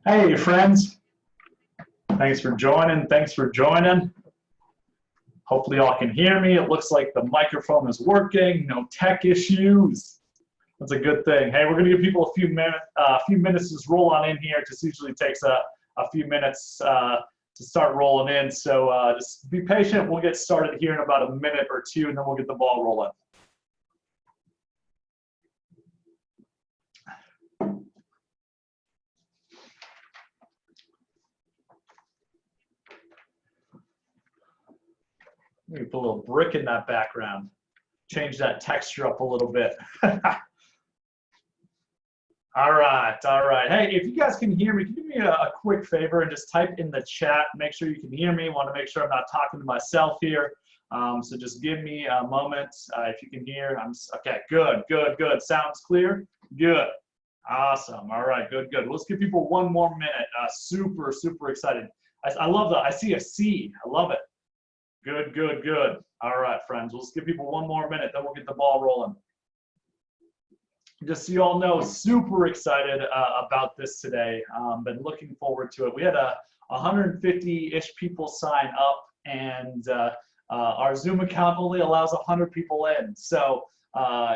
Hey, friends. Thanks for joining. Thanks for joining. Hopefully y'all can hear me. It looks like the microphone is working. No tech issues. That's a good thing. Hey, we're going to give people a few minutes to just roll on in here. It just usually takes a few minutes to start rolling in. So just be patient. We'll get started here in about a minute or two, and then we'll get the ball rolling. Let me put a little brick in that background. Change that texture up a little bit. All right. Hey, if you guys can hear me, can you do me a quick favor and just type in the chat. Make sure you can hear me. Want to make sure I'm not talking to myself here. So just give me a moment. If you can hear, okay. Good. Sounds clear. Good. Awesome. All right. Good. Let's give people one more minute. Super excited. I love that. I see a C. I love it. Good. All right, friends. Let's give people one more minute, then we'll get the ball rolling. Just so you all know, super excited about this today. Been looking forward to it. We had 150-ish people sign up, and our Zoom account only allows 100 people in. So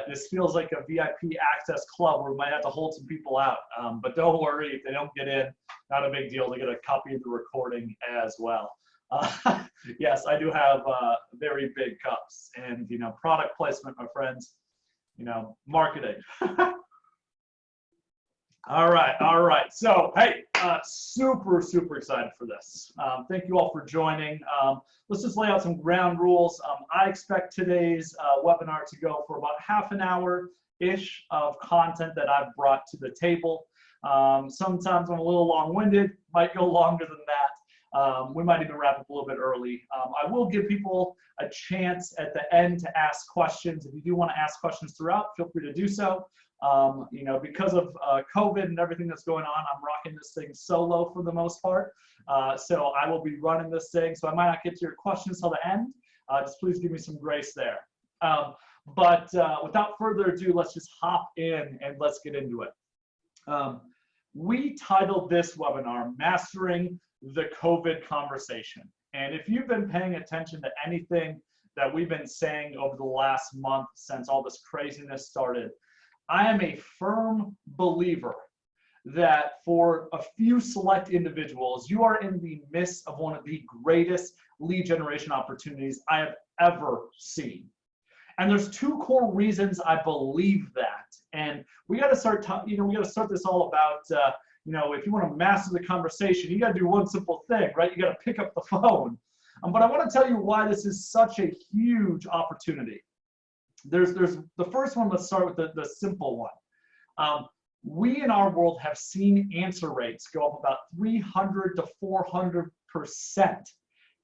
this feels like a VIP access club where we might have to hold some people out. But don't worry, if they don't get in, not a big deal. They get a copy of the recording as well. Yes, I do have very big cups, and product placement, my friends. Marketing. All right. So hey, super excited for this. Thank you all for joining. Let's just lay out some ground rules. I expect today's webinar to go for about half an hour-ish of content that I've brought to the table. Sometimes I'm a little long-winded, might go longer than that. We might even wrap up a little bit early. I will give people a chance at the end to ask questions. If you do want to ask questions throughout, feel free to do so. Because of COVID and everything that's going on, I'm rocking this thing solo for the most part. So I will be running this thing. So I might not get to your questions till the end. Just please give me some grace there. But without further ado, let's just hop in and let's get into it. We titled this webinar, Mastering the COVID Conversation. And if you've been paying attention to anything that we've been saying over the last month since all this craziness started, I am a firm believer that for a few select individuals, you are in the midst of one of the greatest lead generation opportunities I have ever seen. And there's two core reasons I believe that. And we got to start, we got to start this all about, if you want to master the conversation, you got to do one simple thing, right? You got to pick up the phone. But I want to tell you why this is such a huge opportunity. There's the first one. Let's start with the simple one. We in our world have seen answer rates go up about 300 to 400%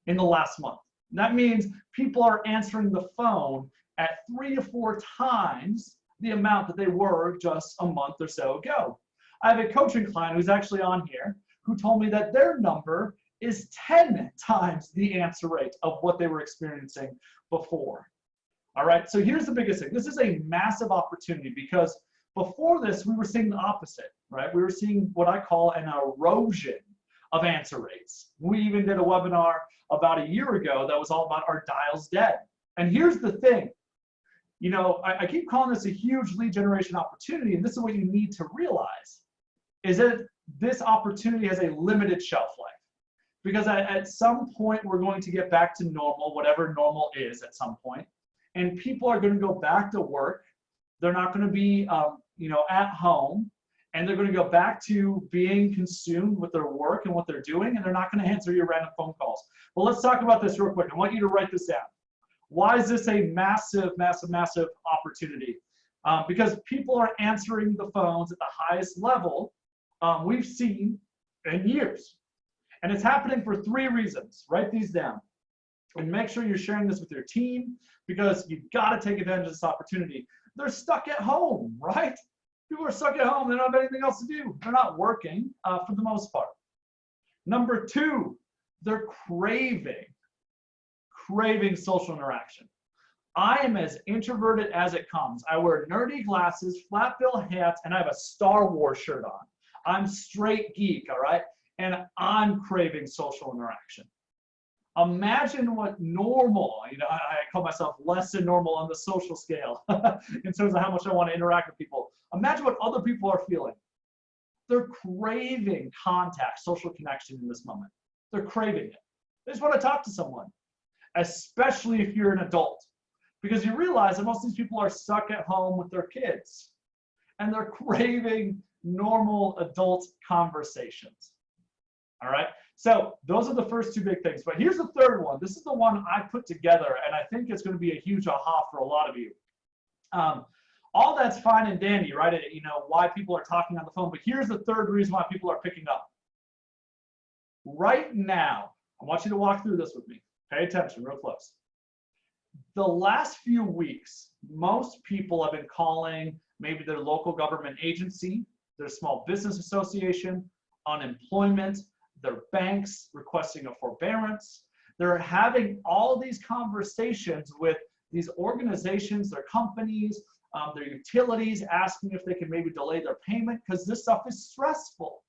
in the last month. And that means people are answering the phone at 3 to 4 times the amount that they were just a month or so ago. I have a coaching client who's actually on here who told me that their number is 10 times the answer rate of what they were experiencing before. All right, so here's the biggest thing. This is a massive opportunity because before this, we were seeing the opposite, right? We were seeing what I call an erosion of answer rates. We even did a webinar about a year ago that was all about our dials dead. And here's the thing. I keep calling this a huge lead generation opportunity, and this is what you need to realize, is that this opportunity has a limited shelf life. Because at some point, we're going to get back to normal, whatever normal is at some point, and people are going to go back to work. They're not going to be, at home, and they're going to go back to being consumed with their work and what they're doing, and they're not going to answer your random phone calls. Well, let's talk about this real quick. I want you to write this down. Why is this a massive opportunity? Because people are answering the phones at the highest level we've seen in years. And it's happening for 3 reasons. Write these down. And make sure you're sharing this with your team because you've got to take advantage of this opportunity. They're stuck at home, right? People are stuck at home. They don't have anything else to do. They're not working for the most part. Number 2, they're craving social interaction. I am as introverted as it comes. I wear nerdy glasses, flat bill hats, and I have a Star Wars shirt on. I'm straight geek, all right? And I'm craving social interaction. Imagine what normal, I call myself less than normal on the social scale in terms of how much I want to interact with people. Imagine what other people are feeling. They're craving contact, social connection in this moment. They're craving it. They just want to talk to someone, especially if you're an adult, because you realize that most of these people are stuck at home with their kids and they're craving normal adult conversations. All right. So those are the first two big things. But here's the third one. This is the one I put together, and I think it's going to be a huge aha for a lot of you. All that's fine and dandy, right? Why people are talking on the phone. But here's the third reason why people are picking up. Right now, I want you to walk through this with me. Pay attention real close. The last few weeks, most people have been calling maybe their local government agency, their small business association, unemployment, their banks requesting a forbearance. They're having all these conversations with these organizations, their companies, their utilities, asking if they can maybe delay their payment because this stuff is stressful.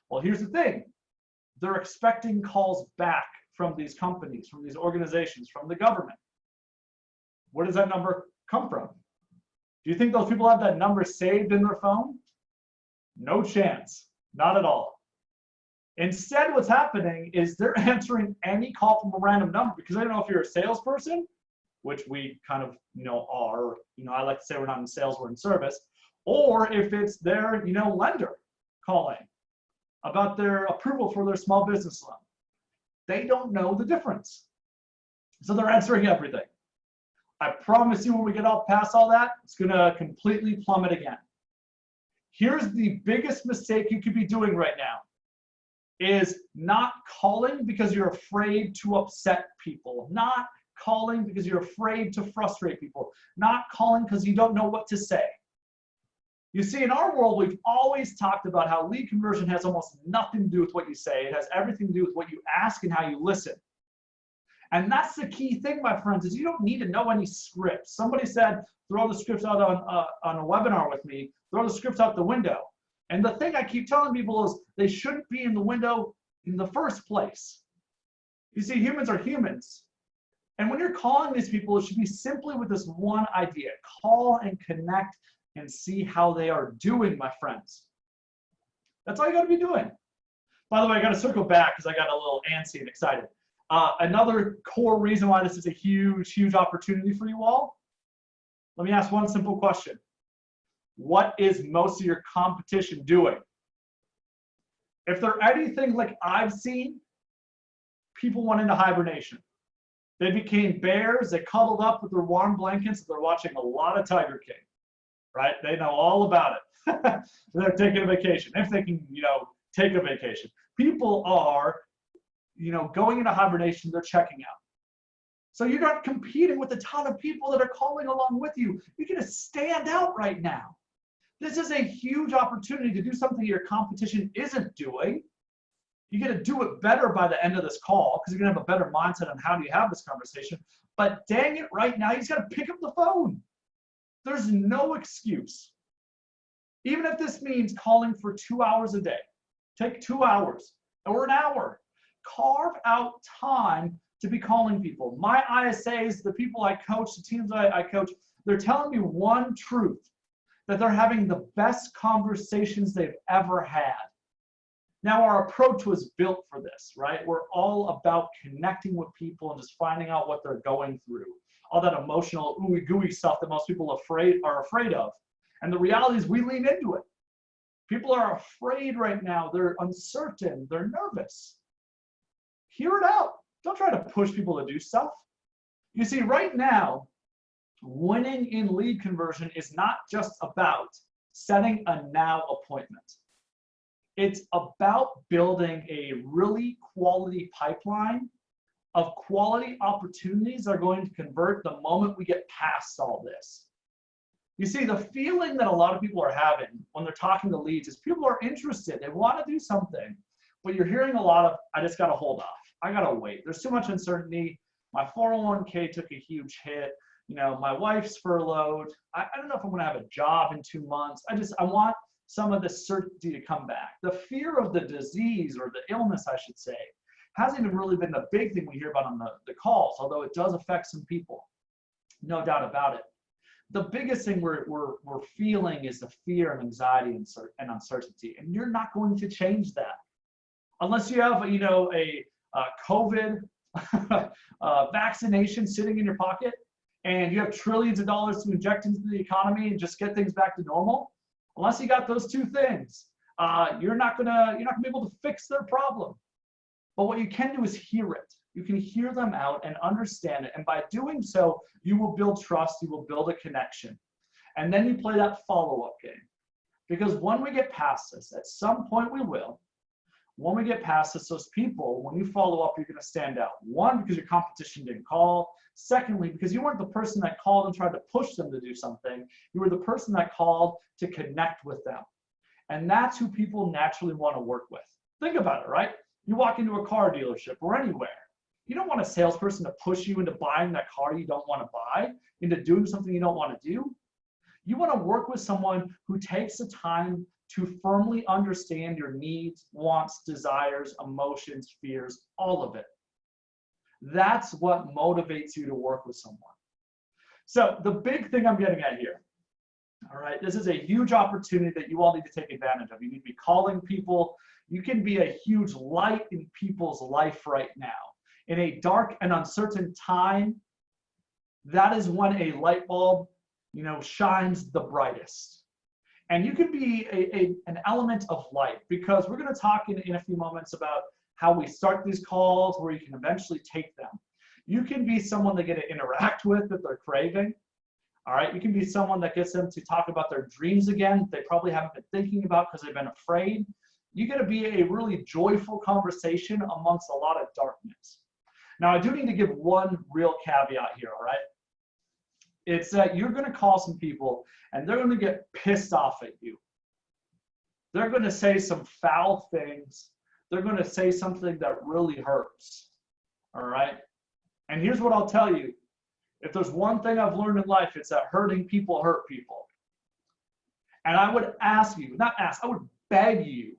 Well, here's the thing. They're expecting calls back from these companies, from these organizations, from the government. Where does that number come from? Do you think those people have that number saved in their phone? No chance, not at all. Instead, what's happening is they're answering any call from a random number because I don't know if you're a salesperson, which we kind of, are, I like to say we're not in sales, we're in service, or if it's their, lender calling about their approval for their small business loan. They don't know the difference. So they're answering everything. I promise you when we get past all that, it's gonna completely plummet again. Here's the biggest mistake you could be doing right now. Is not calling because you're afraid to upset people, not calling because you're afraid to frustrate people, not calling because you don't know what to say. You see, in our world, we've always talked about how lead conversion has almost nothing to do with what you say. It has everything to do with what you ask and how you listen. And that's the key thing, my friends, is you don't need to know any scripts. Somebody said, throw the scripts out on a webinar with me, throw the scripts out the window. And the thing I keep telling people is they shouldn't be in the window in the first place. You see, humans are humans. And when you're calling these people, it should be simply with this one idea. Call and connect and see how they are doing, my friends. That's all you got to be doing. By the way, I got to circle back because I got a little antsy and excited. Another core reason why this is a huge, huge opportunity for you all. Let me ask one simple question. What is most of your competition doing? If they're anything like I've seen, people went into hibernation. They became bears, they cuddled up with their warm blankets, they're watching a lot of Tiger King, right? They know all about it. They're taking a vacation, if they can, take a vacation. People are, going into hibernation, they're checking out. So you're not competing with a ton of people that are calling along with you. You're gonna stand out right now. This is a huge opportunity to do something your competition isn't doing. You're gonna do it better by the end of this call because you're gonna have a better mindset on how do you have this conversation. But dang it, right now, you just gotta pick up the phone. There's no excuse. Even if this means calling for 2 hours a day, take 2 hours or an hour. Carve out time to be calling people. My ISAs, the people I coach, the teams I coach, they're telling me one truth, that they're having the best conversations they've ever had. Now, our approach was built for this, right? We're all about connecting with people and just finding out what they're going through. All that emotional, ooey gooey stuff that most people are afraid of. And the reality is we lean into it. People are afraid right now. They're uncertain. They're nervous. Hear it out. Don't try to push people to do stuff. You see, right now, winning in lead conversion is not just about setting a now appointment. It's about building a really quality pipeline of quality opportunities that are going to convert the moment we get past all this. You see, the feeling that a lot of people are having when they're talking to leads is people are interested. They want to do something, but you're hearing a lot of, I just got to hold off. I got to wait. There's too much uncertainty. My 401k took a huge hit. My wife's furloughed. I don't know if I'm going to have a job in 2 months. I want some of the certainty to come back. The fear of the disease or the illness, I should say, hasn't even really been the big thing we hear about on the calls, although it does affect some people, no doubt about it. The biggest thing we're feeling is the fear and anxiety and uncertainty, and you're not going to change that unless you have, a COVID vaccination sitting in your pocket, and you have trillions of dollars to inject into the economy and just get things back to normal. Unless you got those two things, you're not gonna be able to fix their problem. But what you can do is hear it. You can hear them out and understand it. And by doing so, you will build trust, you will build a connection. And then you play that follow-up game. Because when we get past this, at some point we will, when we get past this, those people, when you follow up, you're gonna stand out. One, because your competition didn't call. Secondly, because you weren't the person that called and tried to push them to do something. You were the person that called to connect with them. And that's who people naturally wanna work with. Think about it, right? You walk into a car dealership or anywhere. You don't want a salesperson to push you into buying that car you don't want to buy, into doing something you don't want to do. You want to work with someone who takes the time to firmly understand your needs, wants, desires, emotions, fears, all of it. That's what motivates you to work with someone. So the big thing I'm getting at here, all right, this is a huge opportunity that you all need to take advantage of. You need to be calling people. You can be a huge light in people's life right now. In a dark and uncertain time, that is when a light bulb, shines the brightest. And you can be an element of light, because we're going to talk in a few moments about how we start these calls, where you can eventually take them. You can be someone they get to interact with that they're craving. All right, you can be someone that gets them to talk about their dreams again they probably haven't been thinking about because they've been afraid. You got to be a really joyful conversation amongst a lot of darkness. Now, I do need to give one real caveat here, all right? It's that you're going to call some people and they're going to get pissed off at you. They're going to say some foul things. They're going to say something that really hurts, all right? And here's what I'll tell you. If there's one thing I've learned in life, it's that hurting people hurt people. And I would ask you, I would beg you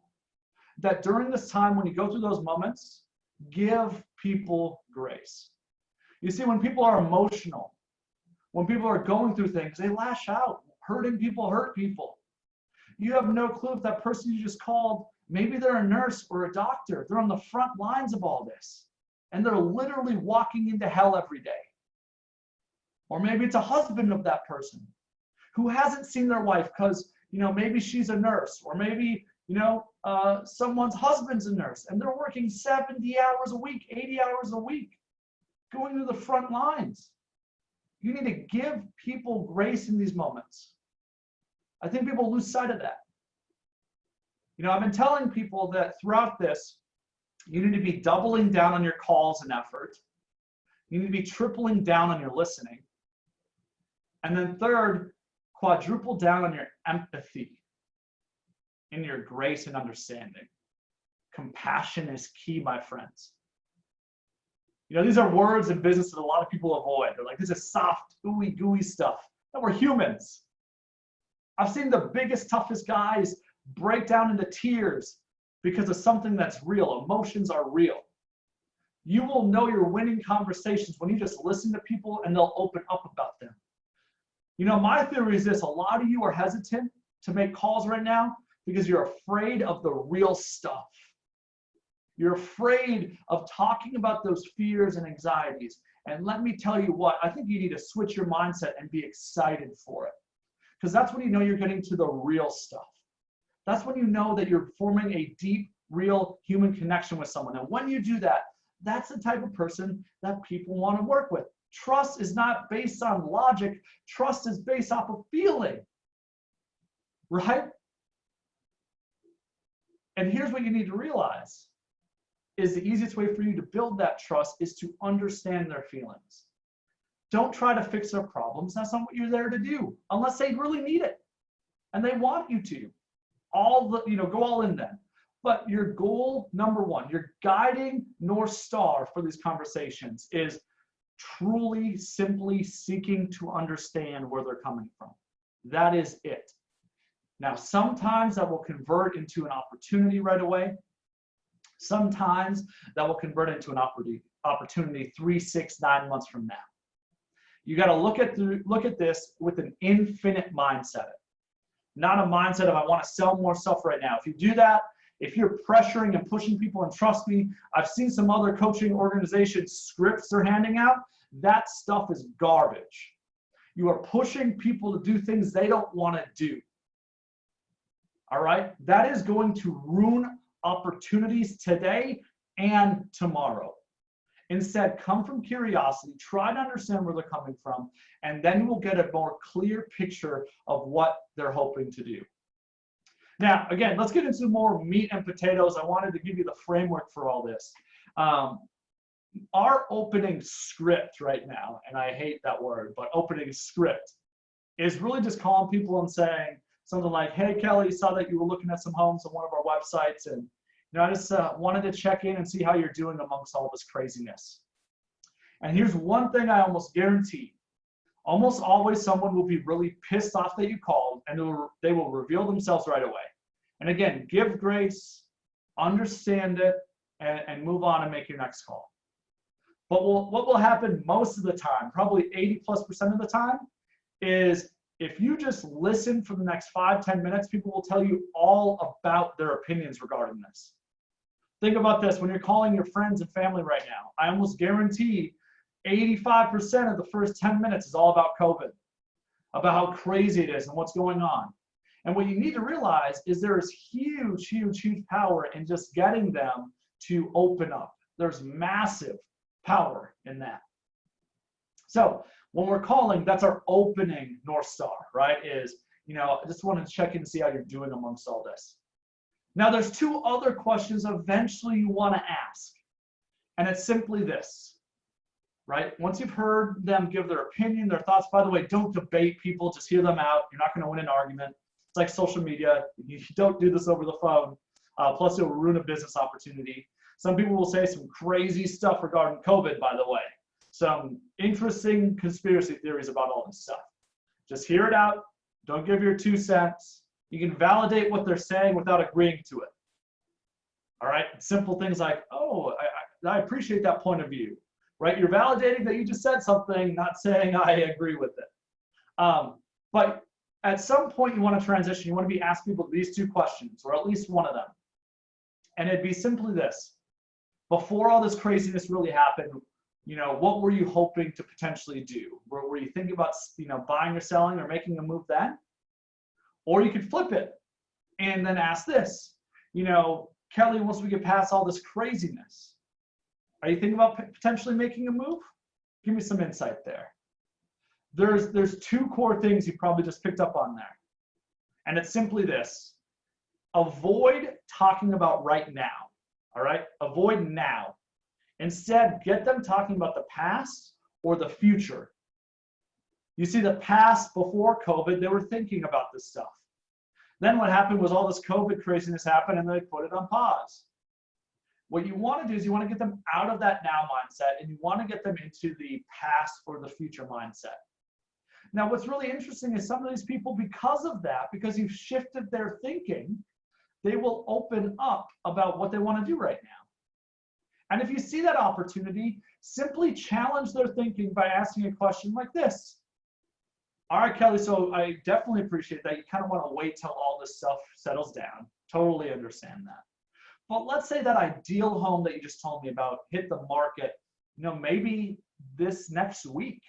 that during this time when you go through those moments, give people grace. You see, when people are emotional, when people are going through things, they lash out. Hurting people hurt people. You have no clue if that person you just called, maybe they're a nurse or a doctor. They're on the front lines of all this. And they're literally walking into hell every day. Or maybe it's a husband of that person who hasn't seen their wife because, maybe she's a nurse, or maybe, someone's husband's a nurse and they're working 70 hours a week, 80 hours a week, going to the front lines. You need to give people grace in these moments. I think people lose sight of that. I've been telling people that throughout this, you need to be doubling down on your calls and effort. You need to be tripling down on your listening. And then third, quadruple down on your empathy and your grace and understanding. Compassion is key, my friends. These are words in business that a lot of people avoid. They're like, this is soft, ooey gooey stuff. And we're humans. I've seen the biggest, toughest guys break down into tears because of something that's real. Emotions are real. You will know you're winning conversations when you just listen to people and they'll open up about them. My theory is this: a lot of you are hesitant to make calls right now because you're afraid of the real stuff. You're afraid of talking about those fears and anxieties. And let me tell you what, I think you need to switch your mindset and be excited for it. Because that's when you know you're getting to the real stuff. That's when you know that you're forming a deep, real human connection with someone. And when you do that, that's the type of person that people want to work with. Trust is not based on logic. Trust is based off of feeling, right? And here's what you need to realize is the easiest way for you to build that trust is to understand their feelings. Don't try to fix their problems. That's not what you're there to do, unless they really need it and they want you to. Go all in then. But your goal, number one, your guiding North Star for these conversations is truly, simply seeking to understand where they're coming from. That is it. Now, sometimes that will convert into an opportunity right away. Sometimes that will convert into an opportunity 3, 6, 9 months from now. You got to look at this with an infinite mindset, not a mindset of I want to sell more stuff right now. If you do that, if you're pressuring and pushing people, and trust me, I've seen some other coaching organizations scripts they're handing out. That stuff is garbage. You are pushing people to do things they don't want to do. All right, that is going to ruin opportunities today and tomorrow. Instead, come from curiosity, try to understand where they're coming from, and then you will get a more clear picture of what they're hoping to do. Now, again, let's get into more meat and potatoes. I wanted to give you the framework for all this. Our opening script right now, and I hate that word, but opening script is really just calling people and saying something like, hey, Kelly, saw that you were looking at some homes on one of our websites, and I just wanted to check in and see how you're doing amongst all this craziness. And here's one thing I almost guarantee. Almost always someone will be really pissed off that you called, and they will reveal themselves right away. And again, give grace, understand it, and move on and make your next call. But what will happen most of the time, probably 80+% of the time, is if you just listen for the next 5-10 minutes, people will tell you all about their opinions regarding this. Think about this, when you're calling your friends and family right now, I almost guarantee 85% of the first 10 minutes is all about COVID, about how crazy it is and what's going on. And what you need to realize is there is huge, huge, huge power in just getting them to open up. There's massive power in that. So when we're calling, that's our opening North Star, right? Is, I just wanted to check in and see how you're doing amongst all this. Now, there's 2 other questions eventually you want to ask. And it's simply this, right? Once you've heard them give their opinion, their thoughts, by the way, don't debate people, just hear them out. You're not going to win an argument. It's like social media. You don't do this over the phone. Plus, it will ruin a business opportunity. Some people will say some crazy stuff regarding COVID, by the way. Some interesting conspiracy theories about all this stuff. Just hear it out. Don't give your 2 cents. You can validate what they're saying without agreeing to it. All right? Simple things like, oh, I appreciate that point of view, right? You're validating that you just said something, not saying I agree with it. But at some point you want to transition. You want to be asking people these 2 questions, or at least one of them. And it'd be simply this. Before all this craziness really happened, what were you hoping to potentially do? Were you thinking about, buying or selling or making a move then? Or you could flip it and then ask this, Kelly, once we get past all this craziness, are you thinking about potentially making a move? Give me some insight there. There's 2 core things you probably just picked up on there. And it's simply this. Avoid talking about right now, all right? Avoid now. Instead, get them talking about the past or the future. You see, the past before COVID, they were thinking about this stuff. Then what happened was all this COVID craziness happened and they put it on pause. What you want to do is you want to get them out of that now mindset and you want to get them into the past or the future mindset. Now, what's really interesting is some of these people, because of that, because you've shifted their thinking, they will open up about what they want to do right now. And if you see that opportunity, simply challenge their thinking by asking a question like this. All right, Kelly, so I definitely appreciate that. You kind of want to wait till all this stuff settles down. Totally understand that. But let's say that ideal home that you just told me about hit the market, maybe this next week.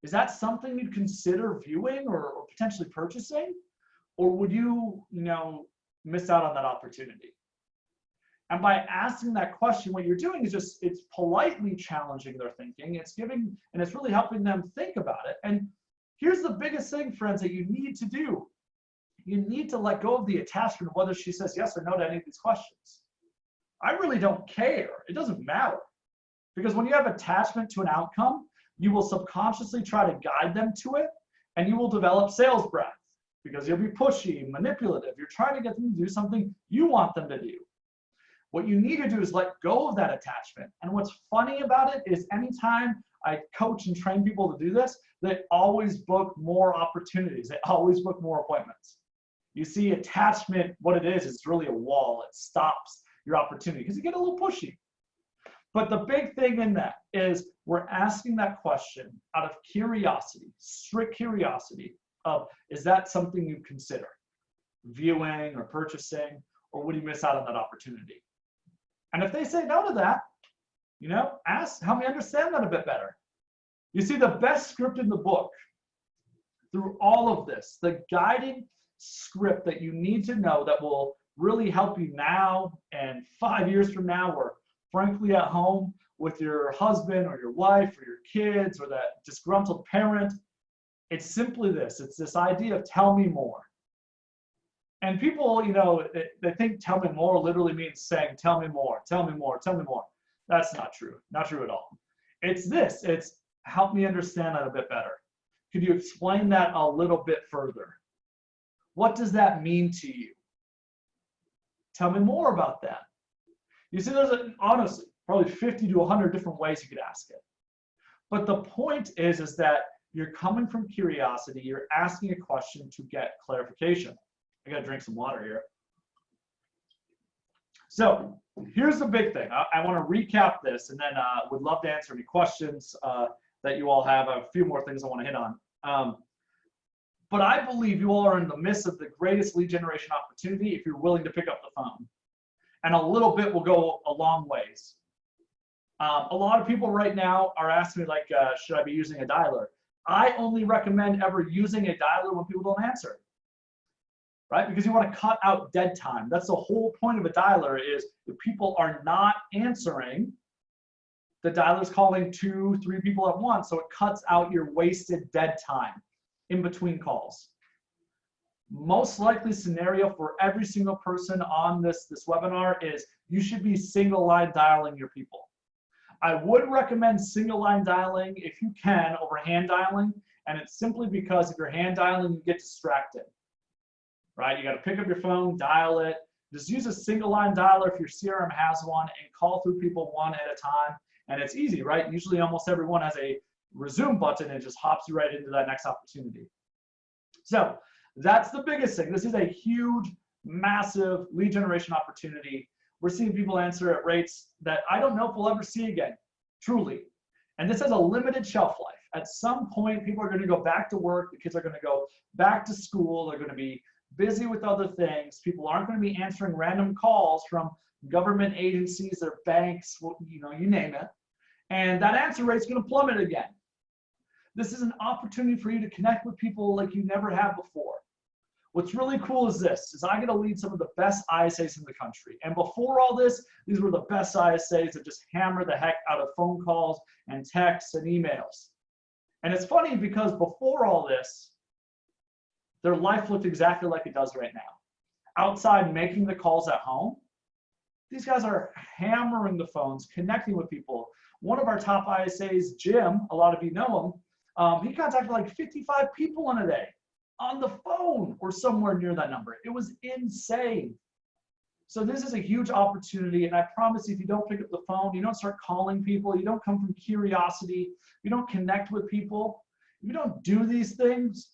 Is that something you'd consider viewing or potentially purchasing? Or would you, miss out on that opportunity? And by asking that question, what you're doing is it's politely challenging their thinking. It's really helping them think about it. And here's the biggest thing, friends, that you need to do. You need to let go of the attachment of whether she says yes or no to any of these questions. I really don't care. It doesn't matter. Because when you have attachment to an outcome, you will subconsciously try to guide them to it, and you will develop sales breath because you'll be pushy, manipulative. You're trying to get them to do something you want them to do. What you need to do is let go of that attachment. And what's funny about it is anytime I coach and train people to do this, they always book more opportunities. They always book more appointments. You see, attachment, what it is, it's really a wall. It stops your opportunity because you get a little pushy. But the big thing in that is we're asking that question out of curiosity, strict curiosity of, is that something you consider viewing or purchasing, or would you miss out on that opportunity? And if they say no to that, you know, help me understand that a bit better. You see, the best script in the book through all of this, the guiding script that you need to know that will really help you now and 5 years from now, or frankly at home with your husband or your wife or your kids or that disgruntled parent, it's simply this. It's this idea of tell me more. And people, you know, they think tell me more literally means saying tell me more, tell me more, tell me more. That's not true. Not true at all. It's this. It's help me understand that a bit better. Could you explain that a little bit further? What does that mean to you? Tell me more about that. You see, there's honestly probably 50 to 100 different ways you could ask it. But the point is that you're coming from curiosity. You're asking a question to get clarification. I got to drink some water here. So here's the big thing. I want to recap this, and then would love to answer any questions that you all have. I have a few more things I want to hit on. But I believe you all are in the midst of the greatest lead generation opportunity if you're willing to pick up the phone. And a little bit will go a long ways. A lot of people right now are asking me, like, should I be using a dialer? I only recommend ever using a dialer when people don't answer. Right? Because you want to cut out dead time. That's the whole point of a dialer, is if people are not answering, the dialer's calling 2, 3 people at once, so it cuts out your wasted dead time in between calls. Most likely scenario for every single person on this webinar is you should be single line dialing your people. I would recommend single line dialing if you can over hand dialing, and it's simply because if you're hand dialing, you get distracted. Right? You got to pick up your phone, dial it. Just use a single line dialer if your CRM has one, and call through people one at a time. And it's easy, right? Usually almost everyone has a resume button and it just hops you right into that next opportunity. So that's the biggest thing. This is a huge, massive lead generation opportunity. We're seeing people answer at rates that I don't know if we'll ever see again, truly. And this has a limited shelf life. At some point, people are going to go back to work. The kids are going to go back to school. They're going to be busy with other things. People aren't going to be answering random calls from government agencies or banks, you know, you name it. And that answer rate's going to plummet again. This is an opportunity for you to connect with people like you never have before. What's really cool is this, is I get to lead some of the best ISAs in the country. And before all this, these were the best ISAs that just hammer the heck out of phone calls and texts and emails. And it's funny because before all this, their life looked exactly like it does right now. Outside making the calls at home, these guys are hammering the phones, connecting with people. One of our top ISAs, Jim, a lot of you know him, he contacted like 55 people in a day on the phone or somewhere near that number. It was insane. So this is a huge opportunity, and I promise you, if you don't pick up the phone, you don't start calling people, you don't come from curiosity, you don't connect with people, if you don't do these things,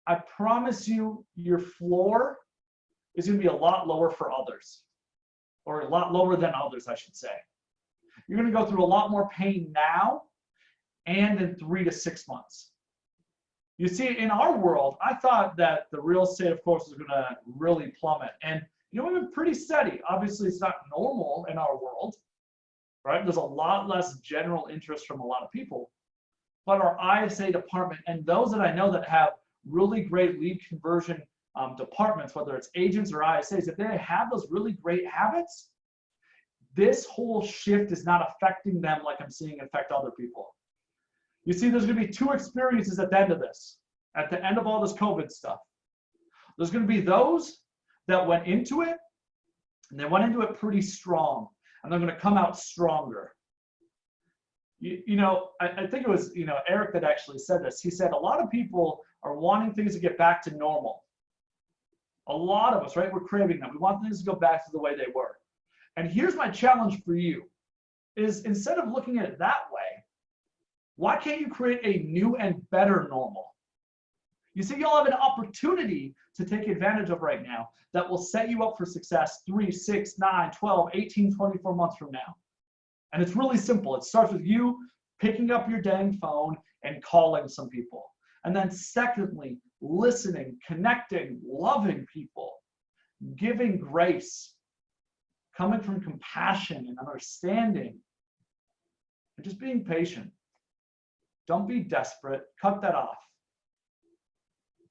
I promise you, your floor is going to be a lot lower for others, or a lot lower than others, I should say. You're going to go through a lot more pain now and in 3 to 6 months. You see, in our world, I thought that the real estate, of course, was going to really plummet. And, you know, we've been pretty steady. Obviously, it's not normal in our world, right? There's a lot less general interest from a lot of people. But our ISA department, and those that I know that have really great lead conversion departments, whether it's agents or ISAs, if they have those really great habits, this whole shift is not affecting them like I'm seeing affect other people. You see, there's going to be 2 experiences at the end of this, at the end of all this COVID stuff. There's going to be those that went into it, and they went into it pretty strong, and they're going to come out stronger. You know, I think it was, you know, Eric that actually said this. He said a lot of people are wanting things to get back to normal. A lot of us, right? We're craving them. We want things to go back to the way they were. And here's my challenge for you, is instead of looking at it that way, why can't you create a new and better normal? You see, you'll have an opportunity to take advantage of right now that will set you up for success 3, 6, 9, 12, 18, 24 months from now. And it's really simple. It starts with you picking up your dang phone and calling some people. And then secondly, listening, connecting, loving people, giving grace, coming from compassion and understanding, and just being patient. Don't be desperate. Cut that off.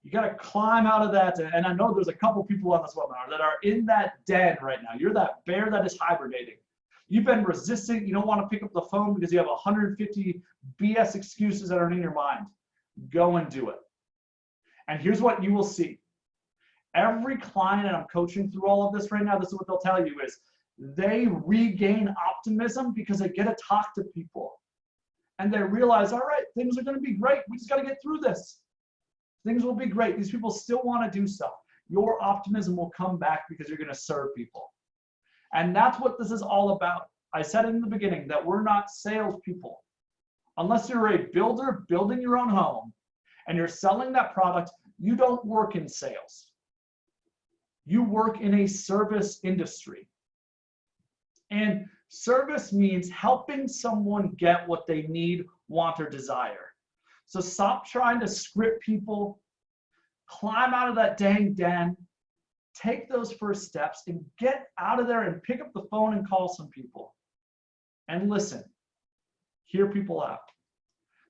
You got to climb out of that. And I know there's a couple people on this webinar that are in that den right now. You're that bear that is hibernating. You've been resisting. You don't want to pick up the phone because you have 150 BS excuses that are in your mind. Go and do it. And here's what you will see. Every client that I'm coaching through all of this right now, this is what they'll tell you is they regain optimism because they get to talk to people. And they realize, all right, things are going to be great. We just got to get through this. Things will be great. These people still want to do stuff. Your optimism will come back because you're going to serve people. And that's what this is all about. I said in the beginning that we're not salespeople. Unless you're a builder building your own home and you're selling that product, you don't work in sales. You work in a service industry. And service means helping someone get what they need, want, or desire. So stop trying to script people, climb out of that dang den, take those first steps and get out of there and pick up the phone and call some people and listen, hear people out.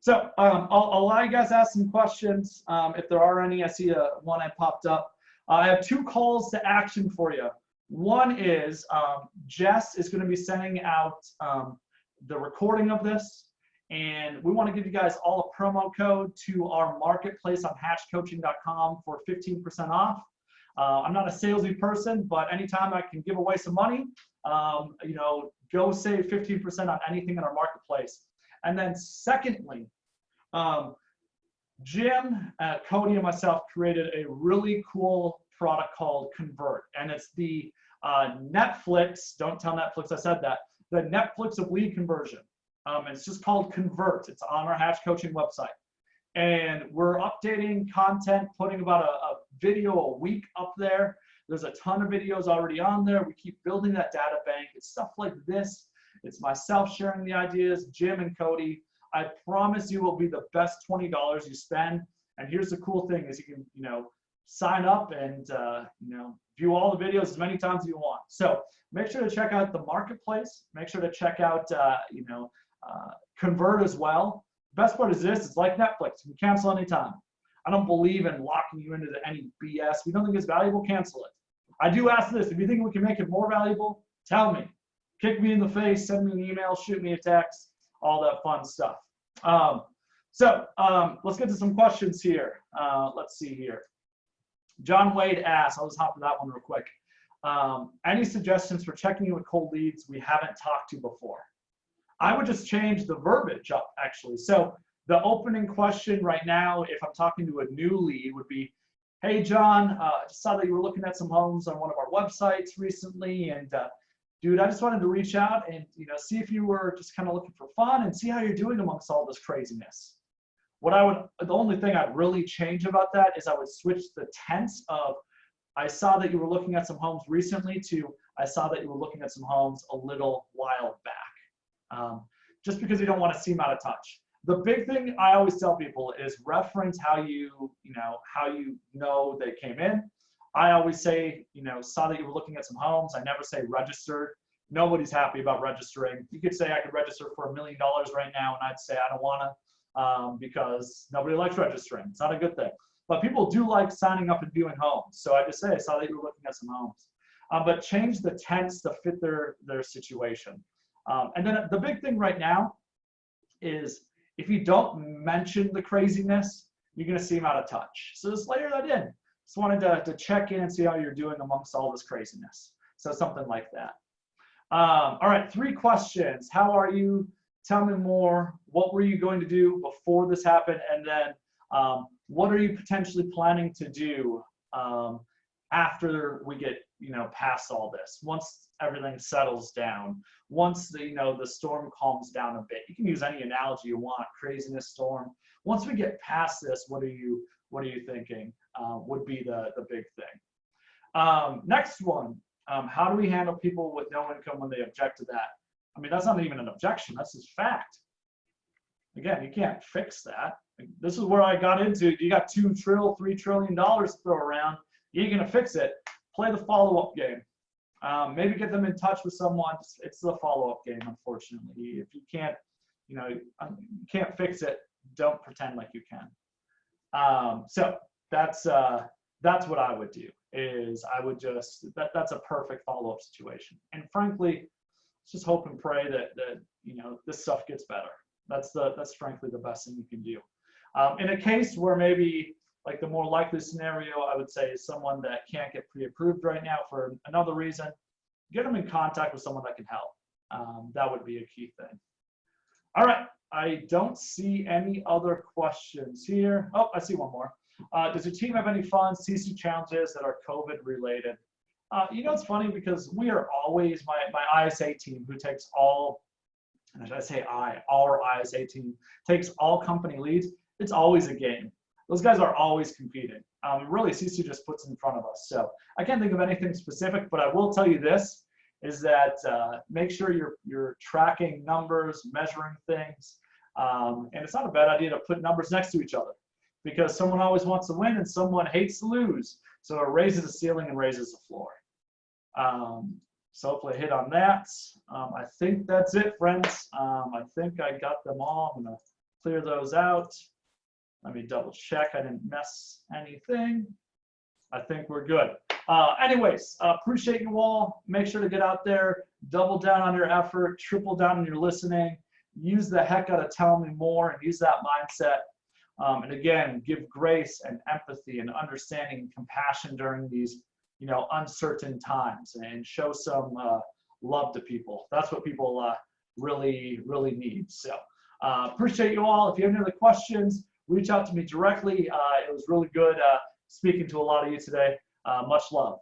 So I'll allow you guys to ask some questions if there are any. I see one I popped up. I have 2 calls to action for you. One is Jess is going to be sending out the recording of this. And we want to give you guys all a promo code to our marketplace on hatchcoaching.com for 15% off. I'm not a salesy person, but anytime I can give away some money, you know, go save 15% on anything in our marketplace. And then secondly, Jim, Cody, and myself created a really cool product called Convert. And it's the Netflix, don't tell Netflix I said that, the Netflix of lead conversion. It's just called Convert. It's on our Hatch Coaching website. And we're updating content, putting about a video a week up there. There's a ton of videos already on there. We keep building that data bank. It's stuff like this. It's myself sharing the ideas, Jim and Cody. I promise you will be the best $20 you spend. And here's the cool thing is you can, you know, sign up and, you know, view all the videos as many times as you want. So make sure to check out the marketplace. Make sure to check out, you know, Convert as well. Best part is this, it's like Netflix, you can cancel anytime. I don't believe in locking you into any BS. If you don't think it's valuable, cancel it. I do ask this, if you think we can make it more valuable, tell me. Kick me in the face, send me an email, shoot me a text, all that fun stuff. Let's get to some questions here. Let's see here. John Wade asks, I'll just hop to that one real quick. Any suggestions for checking in with cold leads we haven't talked to before? I would just change the verbiage up, actually. So the opening question right now, if I'm talking to a new lead, would be, hey, John, I just saw that you were looking at some homes on one of our websites recently. And dude, I just wanted to reach out and, you know, see if you were just kind of looking for fun and see how you're doing amongst all this craziness. The only thing I'd really change about that is I would switch the tense of, I saw that you were looking at some homes recently to, I saw that you were looking at some homes a little while back. Just because you don't want to seem out of touch. The big thing I always tell people is reference how you know they came in. I always say, you know, saw that you were looking at some homes. I never say registered. Nobody's happy about registering. You could say I could register for $1 million right now, and I'd say I don't want to because nobody likes registering. It's not a good thing. But people do like signing up and viewing homes. So I just say I saw that you were looking at some homes. But change the tense to fit their situation. And then the big thing right now is if you don't mention the craziness, you're going to seem out of touch. So just layer that in. Just wanted to check in and see how you're doing amongst all this craziness. So something like that. All right, 3 questions. How are you? Tell me more. What were you going to do before this happened? And then what are you potentially planning to do after we get, you know, past all this? Once everything settles down, once the, you know, the storm calms down a bit. You can use any analogy you want, craziness storm. Once we get past this, what are you What are you thinking? Would be the big thing. Next one, how do we handle people with no income when they object to that? I mean, that's not even an objection, that's just fact. Again, you can't fix that. This is where I got into, you got $2 trillion, $3 trillion to throw around, you ain't gonna fix it. Play the follow-up game. Maybe get them in touch with someone. It's the follow-up game, unfortunately. If you can't, you can't fix it, don't pretend like you can. So that's what I would do, is I would just, that's a perfect follow-up situation. And frankly, just hope and pray that this stuff gets better. That's frankly the best thing you can do. In a case where maybe like the more likely scenario, I would say, is someone that can't get pre-approved right now for another reason, get them in contact with someone that can help. That would be a key thing. All right, I don't see any other questions here. Oh, I see one more. Does your team have any fun CC challenges that are COVID related? It's funny because we are always, my ISA team, who takes all, and I say our ISA team takes all company leads, it's always a game. Those guys are always competing. Really, CC just puts in front of us. So I can't think of anything specific, but I will tell you this, is that make sure you're tracking numbers, measuring things. And it's not a bad idea to put numbers next to each other, because someone always wants to win and someone hates to lose. So it raises the ceiling and raises the floor. So hopefully I hit on that. I think that's it, friends. I think I got them all. I'm gonna clear those out. Let me double check I didn't mess anything. I think we're good. Anyways, appreciate you all. Make sure to get out there, double down on your effort, triple down on your listening, use the heck out of telling me more, and use that mindset. And again, give grace and empathy and understanding and compassion during these uncertain times, and show some love to people. That's what people really need. So appreciate you all. If you have any other questions, reach out to me directly. It was really good speaking to a lot of you today. Much love.